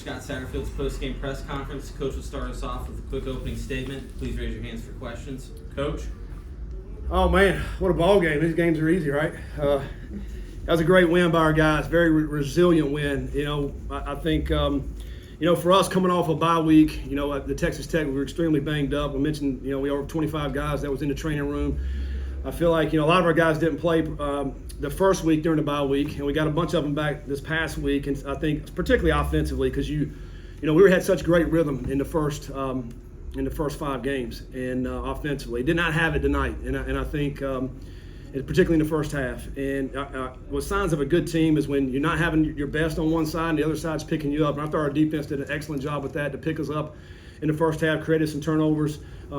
Scott Satterfield's postgame press conference. Coach will start us off with a quick opening statement. Please raise your hands for questions. Coach? Oh, man, what a ball game. These games are easy, right? That was a great win by our guys, very resilient win. I think, for us coming off a bye week, at the Texas Tech, we were extremely banged up. We mentioned, we over 25 guys that was in the training room. I feel like, a lot of our guys didn't play the first week during the bye week, and we got a bunch of them back this past week. And I think particularly offensively, because we had such great rhythm in the first 5 games, and offensively did not have it tonight. And I think particularly in the first half. And what signs of a good team is when you're not having your best on one side and the other side's picking you up. And I thought our defense did an excellent job with that to pick us up in the first half, created some turnovers,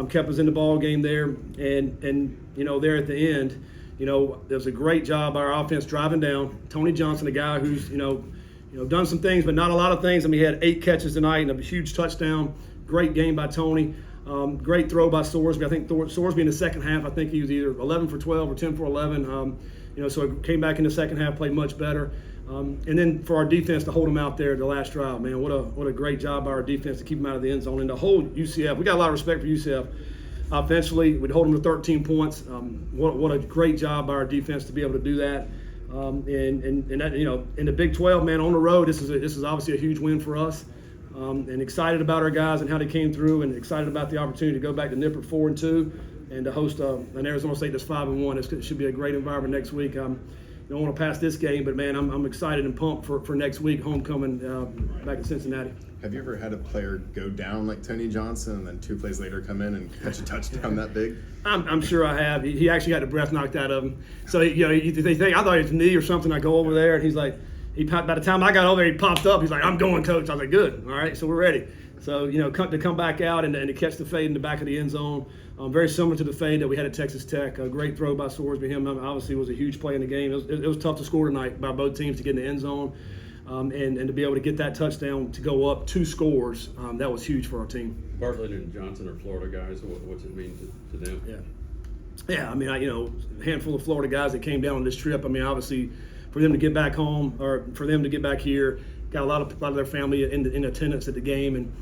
kept us in the ball game there, and there at the end, there was a great job by our offense driving down. Tony Johnson, a guy who's done some things, but not a lot of things. I mean, he had 8 catches tonight and a huge touchdown. Great game by Tony. Great throw by Sorsby. I think Sorsby in the second half, I think he was either 11 for 12 or 10 for 11. So it came back in the second half, played much better. And then for our defense to hold them out there at the last drive, man, what a great job by our defense to keep them out of the end zone. And to hold UCF, we got a lot of respect for UCF. Offensively, we'd hold them to 13 points. What a great job by our defense to be able to do that. And that, in the Big 12, man, on the road, this is obviously a huge win for us. And excited about our guys and how they came through, and excited about the opportunity to go back to Nippert 4-2 and to host an Arizona State that's 5-1. It should be a great environment next week. Don't want to pass this game, but man, I'm excited and pumped for next week, homecoming back in Cincinnati. Have you ever had a player go down like Tony Johnson and then 2 plays later come in and catch a touchdown that big? I'm sure I have. He actually got the breath knocked out of him. So they think I thought it was knee or something. I go over there and he's like, by the time I got over there, he popped up. He's like, "I'm going, coach." I was like, "Good, all right, so we're ready." So to come back out and to catch the fade in the back of the end zone, very similar to the fade that we had at Texas Tech. A great throw by Sorsby. Him obviously was a huge play in the game. It was tough to score tonight by both teams to get in the end zone, and to be able to get that touchdown to go up 2 scores. That was huge for our team. Bartlett and Johnson are Florida guys. What's it mean to them? Yeah. I mean, a handful of Florida guys that came down on this trip. I mean, obviously, for them to get back home or for them to get back here, got a lot of their family in attendance at the game, and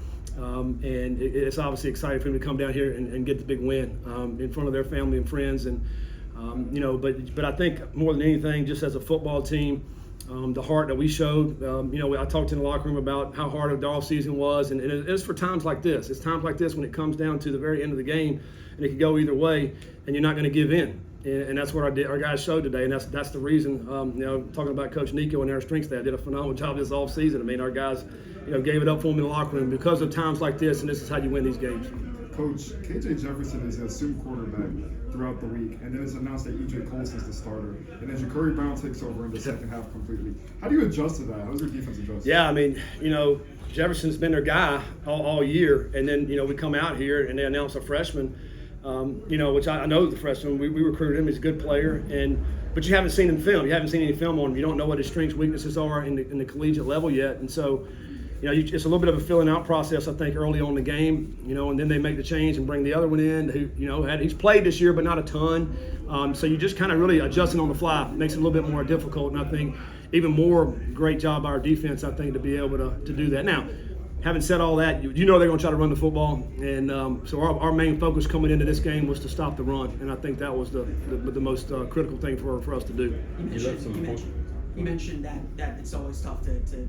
it's obviously exciting for them to come down here and get the big win in front of their family and friends. And but I think more than anything, just as a football team, the heart that we showed. I talked in the locker room about how hard the off season was, and it's for times like this. It's times like this when it comes down to the very end of the game, and it can go either way, and you're not going to give in. And that's what our guys showed today, and that's the reason. Talking about Coach Nico and their strength staff did a phenomenal job this offseason. I mean, our guys, gave it up for them in the locker room because of times like this, and this is how you win these games. Coach, KJ Jefferson is an assumed quarterback throughout the week, and then it's announced that E.J. Colson is the starter, and then Ja'Cory Brown takes over in the second half completely. How do you adjust to that? How does your defense adjust? Yeah, I mean, Jefferson's been their guy all year, and then we come out here and they announce a freshman. Which I know the freshman. We recruited him. He's a good player, but you haven't seen him film. You haven't seen any film on him. You don't know what his strengths, weaknesses are in the collegiate level yet. And so, it's a little bit of a filling out process, I think, early on in the game. And then they make the change and bring the other one in who, he's played this year, but not a ton. So you just kind of really adjusting on the fly. Makes it a little bit more difficult. And I think even more great job by our defense, I think, to be able to do that. Now, having said all that, they're going to try to run the football, and so our main focus coming into this game was to stop the run, and I think that was the most critical thing for us to do. You mentioned that it's always tough to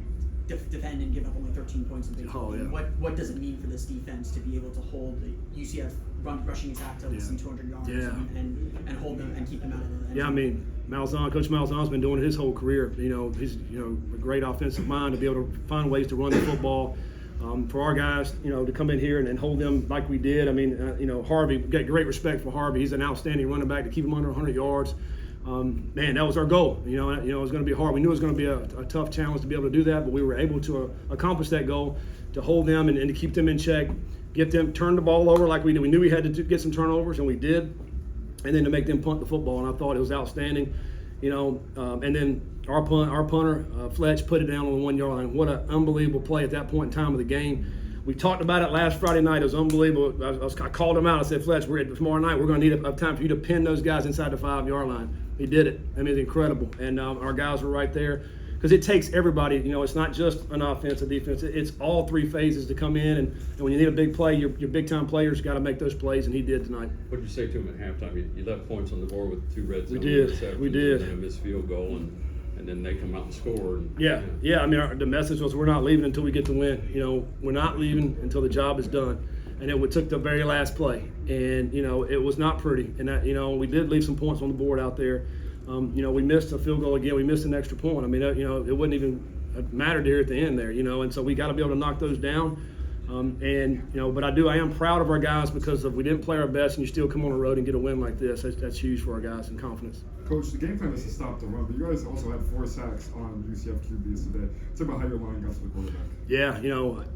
defend and give up only 13 points in big Oh, yeah. What does it mean for this defense to be able to hold the UCF rushing attack to less than 200 yards and hold them and keep them out of the end zone? Yeah, I mean, Coach Malzahn's been doing it his whole career. He's a great offensive mind to be able to find ways to run the football. For our guys, to come in here and hold them like we did. I mean, Harvey, we got great respect for Harvey. He's an outstanding running back to keep him under 100 yards. Man, that was our goal. It was going to be hard. We knew it was going to be a tough challenge to be able to do that, but we were able to accomplish that goal, to hold them and to keep them in check, get them turn the ball over like we did. We knew we had to get some turnovers, and we did, and then to make them punt the football. And I thought it was outstanding. And then our punter, Fletch, put it down on the 1 yard line. What an unbelievable play at that point in time of the game. We talked about it last Friday night. It was unbelievable. I called him out. I said, Fletch, tomorrow night we're going to need a time for you to pin those guys inside the 5 yard line. He did it. I mean, it's incredible. And our guys were right there. because it takes everybody. It's not just an offense, a defense. It's all three phases to come in, and when you need a big play, your big time players got to make those plays, and he did tonight. What did you say to him at halftime? You left points on the board with 2 red zone did. We did. and then a missed field goal, and then they come out and score. And, Yeah. I mean, the message was we're not leaving until we get the win. We're not leaving until the job is done. And it took the very last play, and it was not pretty. And that we did leave some points on the board out there. We missed a field goal again. We missed an extra point. I mean, it wouldn't even matter here at the end there. And so we got to be able to knock those down. But I am proud of our guys because we didn't play our best, and you still come on the road and get a win like this. That's huge for our guys and confidence. Coach, the game plan is to stop the run, but you guys also had 4 sacks on UCF QBs today. Talk about how your line got to the quarterback. Yeah,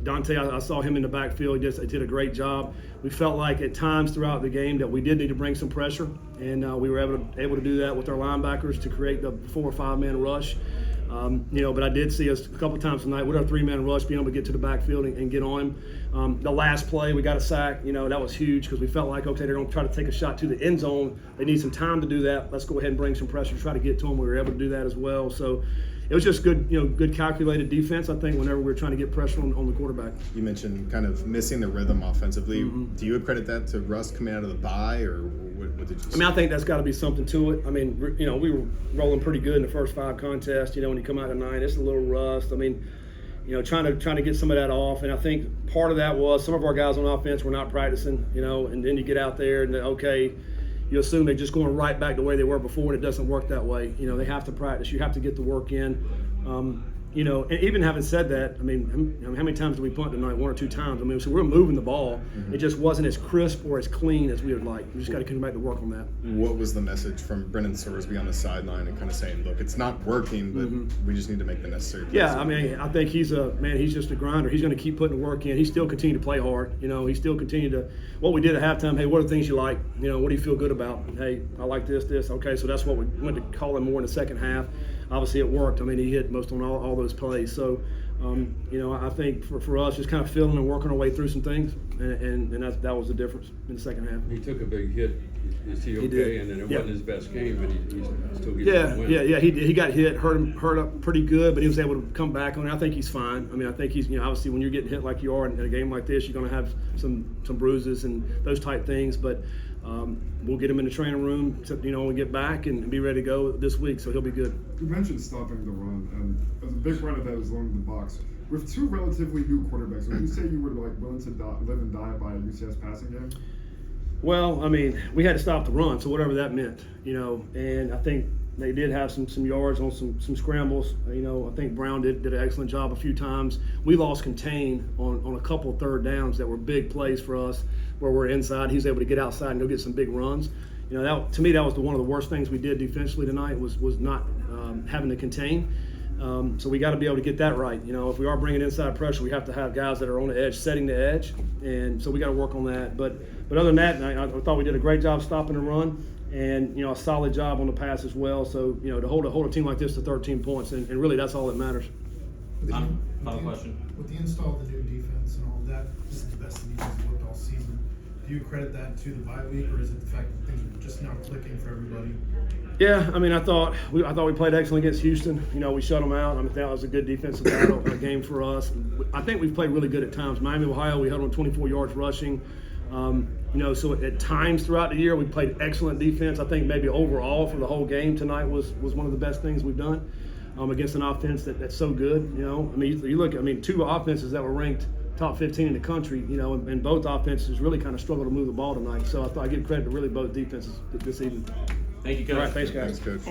Dante, I saw him in the backfield. He did a great job. We felt like at times throughout the game that we did need to bring some pressure, and we were able to do that with our linebackers to create the 4 or 5 man rush. But I did see us a couple times tonight with our 3-man rush being able to get to the backfield and get on him. The last play, we got a sack. That was huge because we felt like, okay, they're going to try to take a shot to the end zone. They need some time to do that. Let's go ahead and bring some pressure, try to get to them. We were able to do that as well. So it was just good, good calculated defense, I think, whenever we were trying to get pressure on the quarterback. You mentioned kind of missing the rhythm offensively. Mm-hmm. Do you accredit that to Russ coming out of the bye, or what did you say? I mean, I think that's got to be something to it. I mean, we were rolling pretty good in the first 5 contests. When you come out tonight, it's a little rust. I mean, trying to get some of that off. And I think part of that was some of our guys on offense were not practicing, and then you get out there and, okay, you assume they're just going right back the way they were before, and it doesn't work that way. They have to practice. You have to get the work in. And even having said that, I mean, how many times did we punt tonight? 1 or 2 times. I mean, so we're moving the ball. Mm-hmm. It just wasn't as crisp or as clean as we would like. We just got to come back to work on that. What was the message from Brendan Sorsby on the sideline and kind of saying, look, it's not working, but we just need to make the necessary plays? Yeah, I mean, I think he's just a grinder. He's going to keep putting the work in. He still continued to play hard. He still continued to, what we did at halftime, hey, what are the things you like? What do you feel good about? Hey, I like this. Okay, so that's what we went to call him more in the second half. Obviously, it worked. I mean, he hit most on all those plays. So, I think for us, just kind of feeling and working our way through some things, and that was the difference in the second half. He took a big hit. Is he okay? Did. And then it wasn't his best game, but he's still getting the win. Yeah. He got hit, hurt up pretty good, but he was able to come back on it. I think he's fine. I mean, I think he's obviously when you're getting hit like you are in a game like this, you're going to have some bruises and those type things, but. We'll get him in the training room, when we get back and be ready to go this week, so he'll be good. You mentioned stopping the run, and a big part of that is learning the box. With 2 relatively new quarterbacks, would you say you were willing to live and die by UCF's passing game? Well, I mean, we had to stop the run, so whatever that meant, and I think they did have some yards on some scrambles. I think Brown did an excellent job a few times. We lost contain on a couple of 3rd downs that were big plays for us where we're inside. He's able to get outside and go get some big runs. To me, that was one of the worst things we did defensively tonight was not having to contain. So we got to be able to get that right. If we are bringing inside pressure, we have to have guys that are on the edge, setting the edge. And so we got to work on that. But other than that, I thought we did a great job stopping the run. And a solid job on the pass as well. So to hold a team like this to 13 points, and really that's all that matters. Final question. With the install of the new defense and all of that, this is the best the defense has looked all season. Do you credit that to the bye week, or is it the fact that things are just now clicking for everybody? Yeah, I mean, I thought we played excellent against Houston. We shut them out. I mean, that was a good defensive game for us. I think we've played really good at times. Miami, Ohio, we held on 24 yards rushing. So at times throughout the year we played excellent defense. I think maybe overall for the whole game tonight was one of the best things we've done against an offense that's so good. I mean, you look at 2 offenses that were ranked top 15 in the country. And both offenses really kind of struggled to move the ball tonight. So I give credit to really both defenses this evening. Thank you, Coach. All right, thanks, guys. Thanks, Coach.